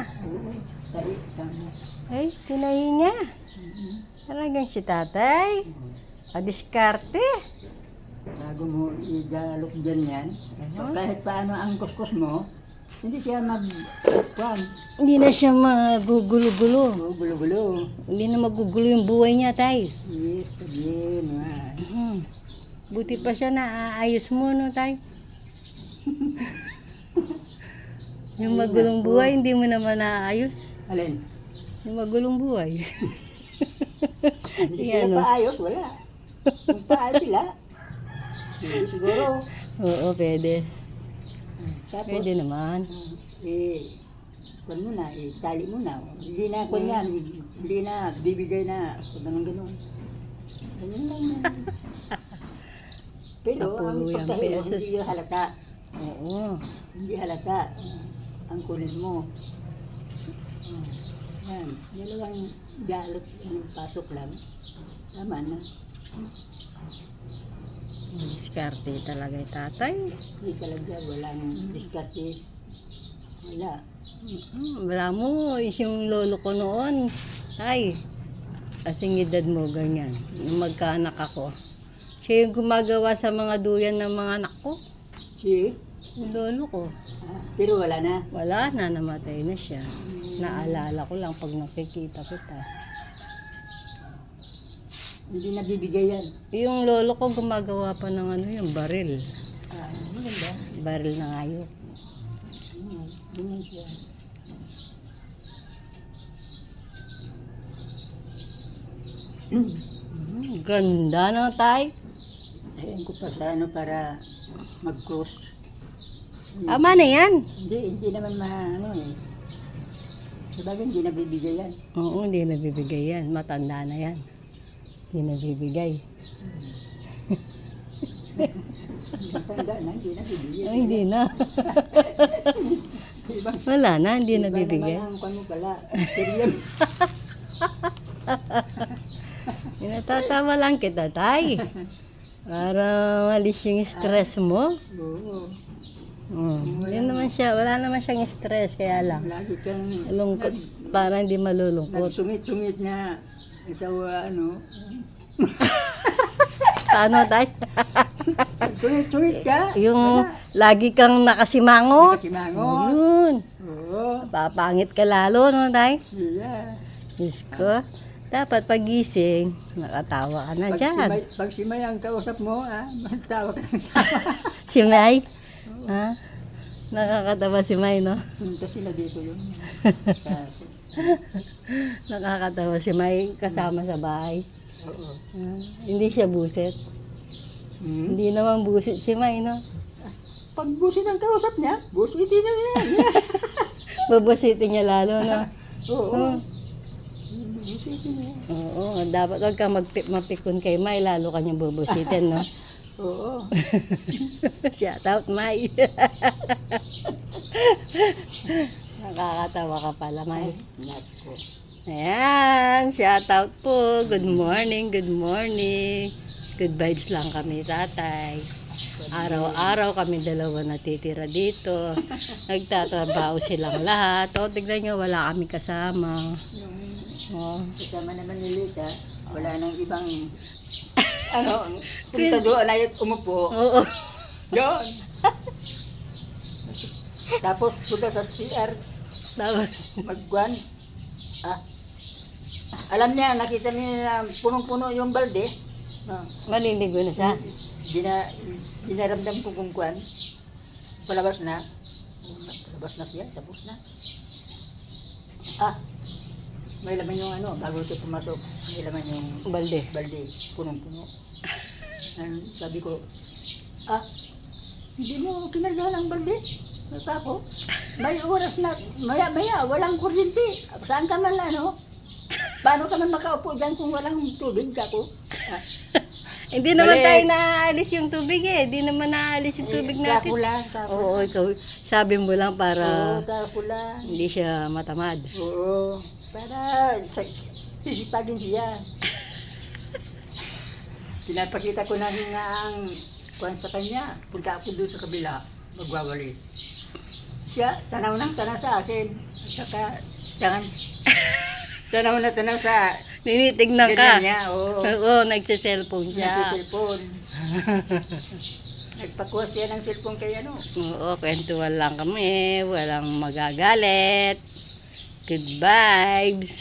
Oo, tahi, tama. Ay, tinahinga. Talagang si tatay. Adiskarte. Bago mo idalok dyan yan, kahit paano ang kuskus mo, hindi siya mag-kwan. Hindi na siya magugulo-gulo. Oo, gulo-gulo. Hindi na magugulo yung buhay niya, tay. Yes, tabihin. Buti pa siya na aayos mo, no, tay? Yung magulong buhay, hindi mo naman naayos. Alin? Yung magulong buhay. Hindi Yan, sila no? paayos, wala. Kung paayos sila, hindi siguro. Oo, pwede. Tapos, Pwede naman. kwan mo na, tali mo na. Hindi na kwan yan, hindi na bibigay na. Ganun. Ganyan lang yan. Pero ang Napuluyan pagkahilo, pesos. hindi halata. Oo. Hindi halata. Ang kunin mo. Yan. Dalawang galot ng patok lang. Tama na. Diskarte talaga yung tatay. Hindi talaga walang diskarte. Wala. Wala mo, yung lolo ko noon. Ay, asing edad mo ganyan. Nung magkaanak ako. Siya yung gumagawa sa mga duyan ng mga anak ko. Si? Yung lolo ko. Pero wala na. Wala na, namatay na siya. Naalala ko lang pag nakikita kita. Hindi na bibigay yan. Yung lolo ko gumagawa pa ng ano yung baril. Maganda. Baril ng ayok. Ganyan siya. Ganda na tay. Ayan ko pa sa ano para mag-cross. Ama na yan. Hindi naman ano eh. Sabagay hindi na bibigay yan. Oo, hindi nabibigay yan. Matanda na yan. Hindi nabibigay. Matanda na, hindi na bibigay. Ay, hindi na. Ibang Wala na, hindi nabibigay. Iba naman ang kwan mo pala. Seryan. Natatawa lang kita, tay. Para malis yung stress mo. Oo. Yun naman siya, wala naman siyang stress, kaya lang. Lagi kang Lungkot, para hindi malulungkot. nagsungit-sungit na ikaw ano. Ano, tay? Sungit-sungit ka. Yung lagi kang nakasimangot. Nakasimangot. Yun. Oo. Papangit ka lalo, no, tay? Yeah. Diyos ko. Dapat pagising, nakatawa ka na dyan. Pag si May ang kausap mo, magtawa ka ng tawa. Si May? Ha? Nakakatawa si May, no? Punta sila dito yun. Nakakatawa si May kasama sa bahay. Oo. Hindi siya buset. Hindi naman busit si May, no? Pag busit ang kausap niya, busitin na niya. Babusitin niya lalo, no? Oo. Busitin niya. Oo, dapat wag kang mapikon kay May, lalo kanyang babusitin, no? Oo. Shout out, May. Nakakatawa ka pala, May. Nako. Ayan, shout out po. Good morning, good morning. Good vibes lang kami, tatay. Araw-araw kami dalawa natitira dito. Nagtatrabaho silang lahat. O, tignan nyo, wala kami kasama. O. Kasama naman ni Lita, wala nang ibang punta doon na umupo. Oo. Doon. Tapos punta sa CR, Tapos, magguan. Alam niya, nakita niya na punong-puno yung balde. maliligo na siya. Dinaramdam ko kung kuan. Palabas na. Palabas na siya, tapos na. May laman yung bago siya pumasok. May laman yung Balde. balde, punong-puno. Sabi ko, hindi mo kinargahan ang balde? Tako, may oras na, maya, walang kuryente. Saan ka man Paano ka man makaupo dyan kung walang tubig ako? Hindi naman tayo naaalis yung tubig eh. Hindi naman naaalis yung tubig natin. Tako Oo, ikaw, sabi mo lang para lang. hindi siya matamad. Oo, para sisipagin siya. Pinapakita ko na rin nga ang kuwan sa kanya. Punta ako doon sa kabila, magwawalis. Siya, tanaw ng tanaw sa akin. At saka, tanaw na tanaw sa Tinitignan ganyan ka. niya. Oo, Oo, nagsiselfone siya. nagsisilpon. Nagpakuha siya ng silpon kay ano. Oo, kwentuhan lang kami. Walang magagalit. Good vibes.